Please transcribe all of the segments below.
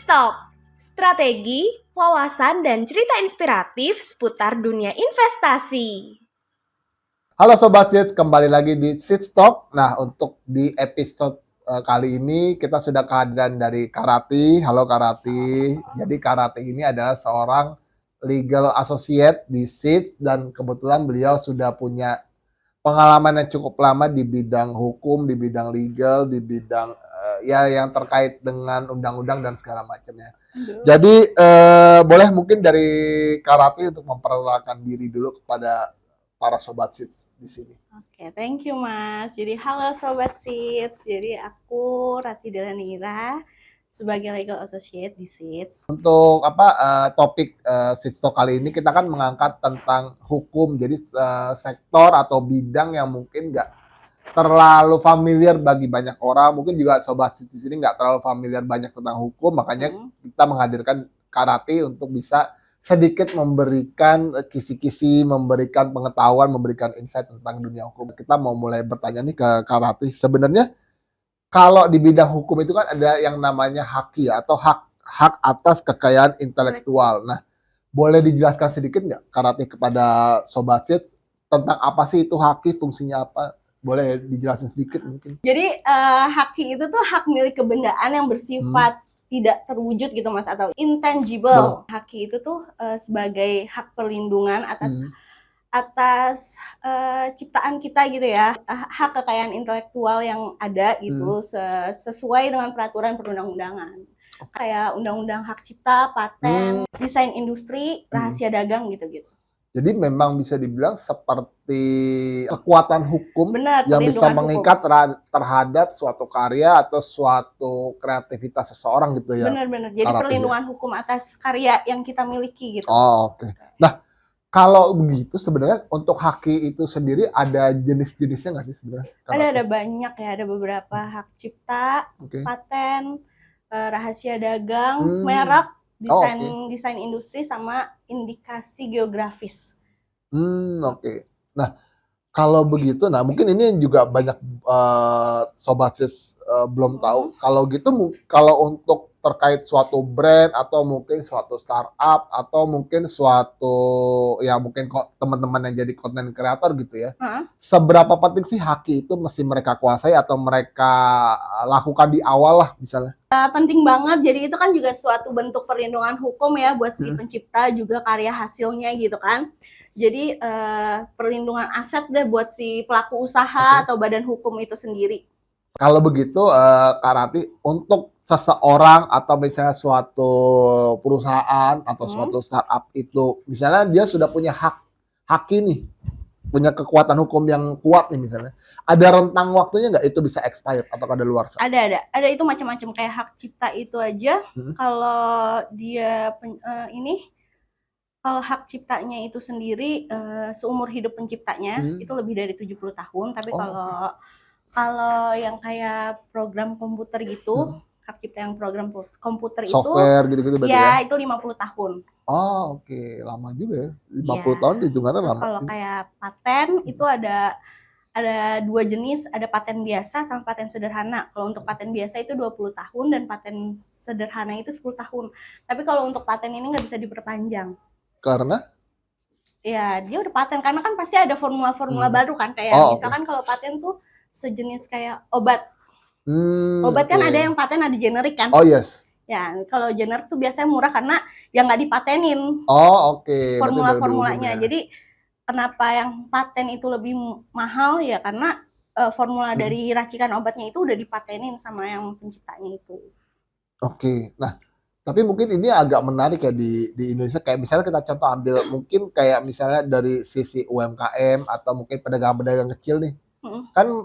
Stop! Strategi, wawasan, dan cerita inspiratif seputar dunia investasi. Halo Sobat Seeds, kembali lagi di Seeds Talk. Nah, untuk di episode kali ini kita sudah kehadiran dari Karati. Halo Karati. Jadi Karati ini adalah seorang legal associate di Seeds dan kebetulan beliau sudah punya pengalaman yang cukup lama di bidang hukum, di bidang legal, di bidang ya yang terkait dengan undang-undang dan segala macamnya. Jadi boleh mungkin dari Karati untuk memperkenalkan diri dulu kepada para Sobat Seeds di sini. Oke, thank you Mas. Jadi halo Sobat Seeds. Jadi aku Rati Delanira sebagai legal associate di Seeds. Untuk topik Seeds Talk kali ini kita kan mengangkat tentang hukum. Jadi sektor atau bidang yang mungkin nggak terlalu familiar bagi banyak orang. Mungkin juga Sobat Seeds di sini nggak terlalu familiar banyak tentang hukum. Makanya kita menghadirkan Karati untuk bisa sedikit memberikan kisi-kisi, memberikan pengetahuan, memberikan insight tentang dunia hukum. Kita mau mulai bertanya nih ke Karati. Sebenarnya kalau di bidang hukum itu kan ada yang namanya haki atau hak atas kekayaan intelektual. Nah, boleh dijelaskan sedikit nggak Karati kepada Sobat Seeds tentang apa sih itu haki, fungsinya apa? Boleh dijelasin sedikit mungkin. Jadi haki itu tuh hak milik kebendaan yang bersifat tidak terwujud gitu Mas, atau intangible. Haki itu tuh sebagai hak perlindungan atas ciptaan kita gitu ya, hak kekayaan intelektual yang ada gitu sesuai dengan peraturan perundang-undangan. Kayak undang-undang hak cipta, paten, desain industri, rahasia dagang gitu-gitu. Jadi memang bisa dibilang seperti kekuatan hukum. Benar, yang bisa perlindungan mengikat terhadap suatu karya atau suatu kreativitas seseorang gitu ya. Benar-benar. Jadi Karate perlindungan hukum atas karya yang kita miliki gitu. Oh, oke. Nah, kalau begitu sebenarnya untuk haki itu sendiri ada jenis-jenisnya nggak sih sebenarnya? Ada banyak ya, ada beberapa hak cipta, paten, rahasia dagang, merek, desain industri, sama indikasi geografis. Oke. Nah, kalau begitu, nah mungkin ini juga banyak Sobat Seeds belum tahu. Kalau gitu, kalau untuk terkait suatu brand atau mungkin suatu startup atau mungkin suatu ya mungkin teman-teman yang jadi content creator gitu ya. Seberapa penting sih haki itu mesti mereka kuasai atau mereka lakukan di awal lah misalnya? Penting banget. Jadi itu kan juga suatu bentuk perlindungan hukum ya buat si pencipta juga karya hasilnya gitu kan. Jadi perlindungan aset deh buat si pelaku usaha atau badan hukum itu sendiri. Kalau begitu, Karati, untuk seseorang atau misalnya suatu perusahaan atau suatu startup itu, misalnya dia sudah punya haki nih, punya kekuatan hukum yang kuat nih misalnya, ada rentang waktunya nggak itu bisa expired atau ada luar? Ada itu macam-macam kayak hak cipta itu aja. Kalau dia kalau hak ciptanya itu sendiri seumur hidup penciptanya itu lebih dari 70 tahun. Tapi kalau yang kayak program komputer gitu, hak cipta yang program komputer software gitu-gitu berarti ya? Itu 50 tahun. Oh, oke. Lama juga ya. 50 tahun hitungannya lama. Kalau kayak paten itu ada dua jenis, ada paten biasa sama paten sederhana. Kalau untuk paten biasa itu 20 tahun dan paten sederhana itu 10 tahun. Tapi kalau untuk paten ini nggak bisa diperpanjang. Karena? Ya, dia udah paten. Karena kan pasti ada formula-formula baru kan. Kayak misalkan kalau paten tuh sejenis kayak obat. Obat kan ada yang paten, ada generik kan. Oh yes. Ya, kalau generik tuh biasanya murah karena yang nggak dipatenin. Oh oke. Formula-formulanya. Jadi kenapa yang paten itu lebih mahal ya karena formula dari racikan obatnya itu udah dipatenin sama yang penciptanya itu. Oke. Nah, tapi mungkin ini agak menarik ya di Indonesia. Kayak misalnya kita contoh ambil mungkin kayak misalnya dari sisi UMKM atau mungkin pedagang-pedagang kecil nih. Kan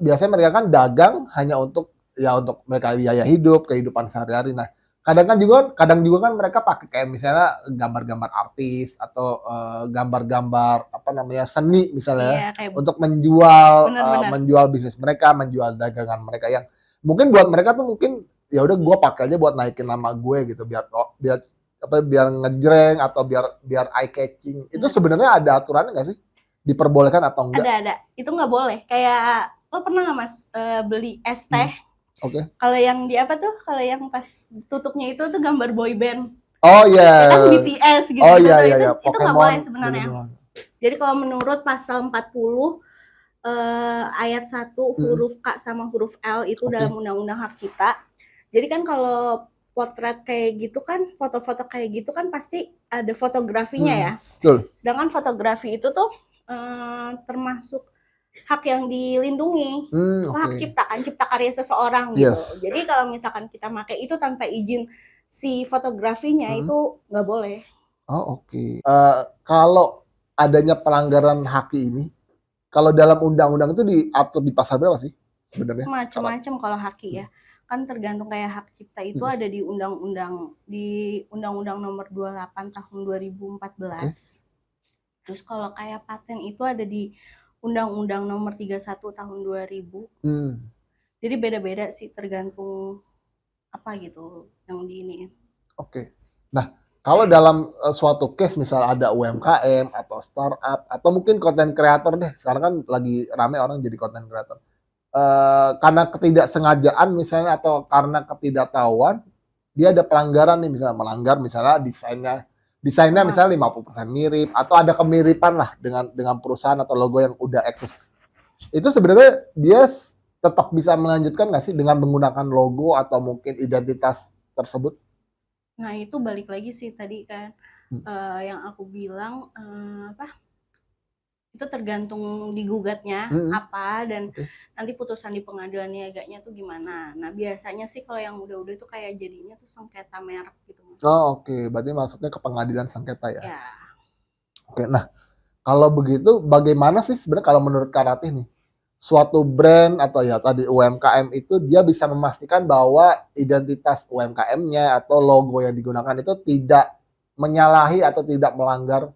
biasanya mereka kan dagang hanya untuk mereka biaya hidup, kehidupan sehari-hari. Nah, kadang juga kan mereka pakai kayak misalnya gambar-gambar artis atau gambar-gambar seni misalnya untuk menjual bisnis mereka, menjual dagangan mereka yang mungkin buat mereka tuh mungkin ya udah gue pakai aja buat naikin nama gue gitu biar ngejreng atau biar eye catching. Itu sebenarnya ada aturannya nggak sih? Diperbolehkan atau enggak? Ada. Itu nggak boleh. Kayak lo pernah nggak Mas beli es teh Oke. Kalau yang di apa tuh? Kalau yang pas tutupnya itu tuh gambar boy band. Oh iya. Ya kan BTS gitu Oh gitu iya tuh. iya iya. Itu nggak Pokemon boleh sebenarnya. gitu doang. Jadi kalau menurut pasal 40 ayat 1 huruf K sama huruf L itu Oke. dalam Undang-Undang Hak Cipta. Jadi kan kalau potret kayak gitu kan, foto-foto kayak gitu kan pasti ada fotografinya ya. Betul. Sedangkan fotografi itu tuh termasuk hak yang dilindungi. Itu hak Oke. cipta kan, cipta karya seseorang gitu. Yes. Jadi kalau misalkan kita pakai itu tanpa izin si fotografinya itu nggak boleh. Oh oke. Kalau adanya pelanggaran hak ini, kalau dalam undang-undang itu diatur di pasal berapa sih sebenarnya? Macam-macam kalau haki ya. Kan tergantung kayak hak cipta itu ada di Undang-Undang Nomor 28 tahun 2014. Terus kalau kayak paten itu ada di Undang-Undang Nomor 31 tahun 2000. Jadi beda-beda sih tergantung apa gitu yang diiniin. Oke. Nah, kalau dalam suatu case misal ada UMKM atau startup atau mungkin content creator deh, sekarang kan lagi rame orang jadi content creator. Karena ketidaksengajaan misalnya atau karena ketidaktahuan, dia ada pelanggaran nih, misalnya melanggar misalnya desainnya misalnya 50% mirip atau ada kemiripan lah dengan perusahaan atau logo yang udah eksis. Itu sebenarnya dia tetap bisa melanjutkan nggak sih dengan menggunakan logo atau mungkin identitas tersebut? Nah itu balik lagi sih tadi kan yang aku bilang itu tergantung digugatnya apa dan nanti putusan di pengadilan niaganya tuh gimana. Nah biasanya sih kalau yang udah-udah tuh kayak jadinya tuh sengketa merek gitu. Oh oke, berarti masuknya ke pengadilan sengketa ya? Ya. Oke, nah kalau begitu bagaimana sih sebenarnya kalau menurut Kak Ratih nih, suatu brand atau ya tadi UMKM itu dia bisa memastikan bahwa identitas UMKM-nya atau logo yang digunakan itu tidak menyalahi atau tidak melanggar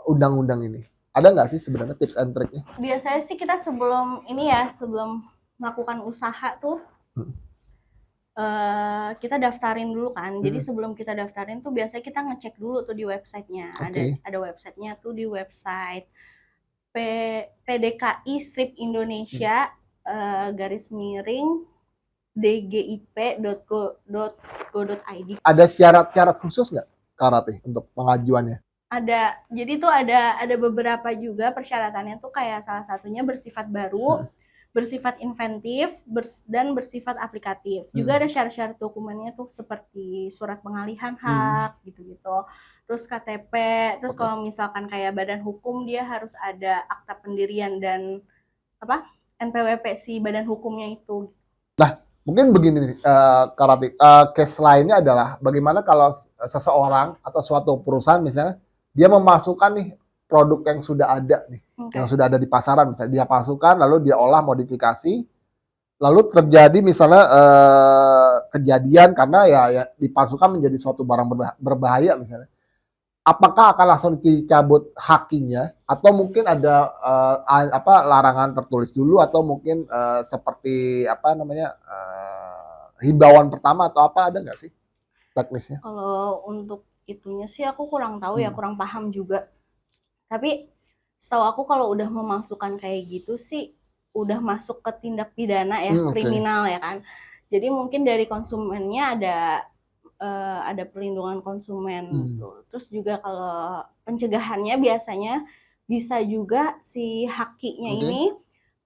undang-undang ini. Ada nggak sih sebenarnya tips and trick-nya? Biasanya sih kita sebelum melakukan usaha tuh kita daftarin dulu kan. Jadi sebelum kita daftarin tuh biasanya kita ngecek dulu tuh di websitenya. Ada websitenya tuh di website PDKI Strip Indonesia /dgip.go.id. Ada syarat-syarat khusus nggak Kak Ratih untuk pengajuannya? Ada. Jadi tuh ada beberapa juga persyaratannya tuh kayak salah satunya bersifat baru, bersifat inventif, dan bersifat aplikatif. Juga ada syarat-syarat dokumennya tuh seperti surat pengalihan hak gitu-gitu. Terus KTP, terus kalau misalkan kayak badan hukum dia harus ada akta pendirian dan NPWP si badan hukumnya itu. Nah, mungkin begini nih, Kak Ratih, case lainnya adalah bagaimana kalau seseorang atau suatu perusahaan misalnya dia memasukkan nih produk yang sudah ada nih, yang sudah ada di pasaran, misalnya dia masukkan lalu dia olah modifikasi, lalu terjadi misalnya kejadian karena ya dipalsukan menjadi suatu barang berbahaya misalnya. Apakah akan langsung dicabut hakinya atau mungkin ada larangan tertulis dulu atau mungkin seperti himbauan pertama atau apa, ada nggak sih teknisnya? Kalau untuk itunya sih aku kurang tahu ya, kurang paham juga. Tapi setahu aku kalau udah memasukkan kayak gitu sih udah masuk ke tindak pidana ya, kriminal ya kan. Jadi mungkin dari konsumennya ada perlindungan konsumen. Terus juga kalau pencegahannya biasanya bisa juga si hakinya ini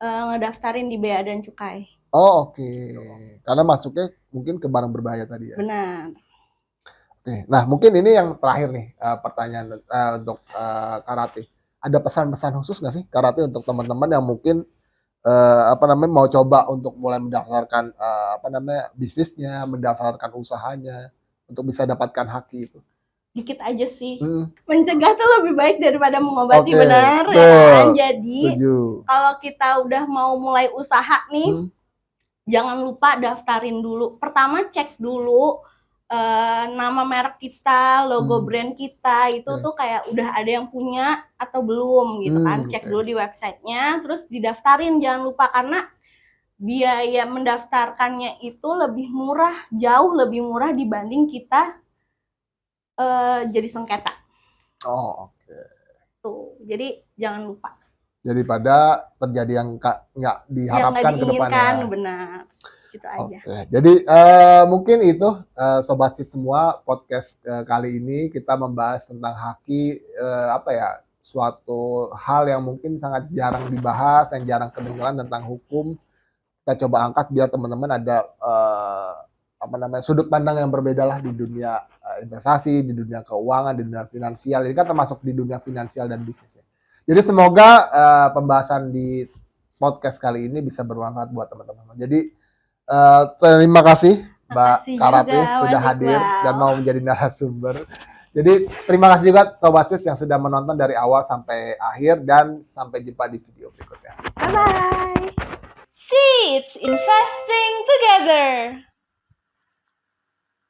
ngedaftarin di Bea dan Cukai. Oh oke. Karena masuknya mungkin ke barang berbahaya tadi ya. Benar. Oke. Nah mungkin ini yang terakhir nih pertanyaan untuk Kak Ratih. Ada pesan-pesan khusus nggak sih Kak Ratih untuk teman-teman yang mungkin mau coba untuk mulai mendaftarkan bisnisnya, mendaftarkan usahanya untuk bisa dapatkan haki itu? Dikit aja sih. Mencegah tuh lebih baik daripada mengobati, Oke, benar ya kan? Jadi kalau kita udah mau mulai usaha nih, jangan lupa daftarin dulu. Pertama cek dulu nama merek kita, logo brand kita itu tuh kayak udah ada yang punya atau belum gitu kan. Cek dulu di websitenya, terus didaftarin, jangan lupa, karena biaya mendaftarkannya itu lebih murah, jauh lebih murah dibanding kita jadi sengketa. Oh oke. Tuh, jadi jangan lupa. Daripada terjadi yang nggak diharapkan ke depannya. Benar. Gitu aja. Oke, jadi mungkin itu Sobat Sis semua podcast kali ini kita membahas tentang haki, apa ya, suatu hal yang mungkin sangat jarang dibahas, yang jarang kedengeran tentang hukum. Kita coba angkat biar teman-teman ada apa namanya, sudut pandang yang berbeda lah di dunia investasi, di dunia keuangan, di dunia finansial. Ini kan termasuk di dunia finansial dan bisnis ya. Jadi semoga pembahasan di podcast kali ini bisa bermanfaat buat teman-teman. Jadi terima kasih Mbak Makasih Karate juga, sudah Mas hadir Iqbal. dan mau menjadi narasumber. Jadi terima kasih juga Sobat Sis yang sudah menonton dari awal sampai akhir dan sampai jumpa di video berikutnya. Bye-bye. Seeds investing together.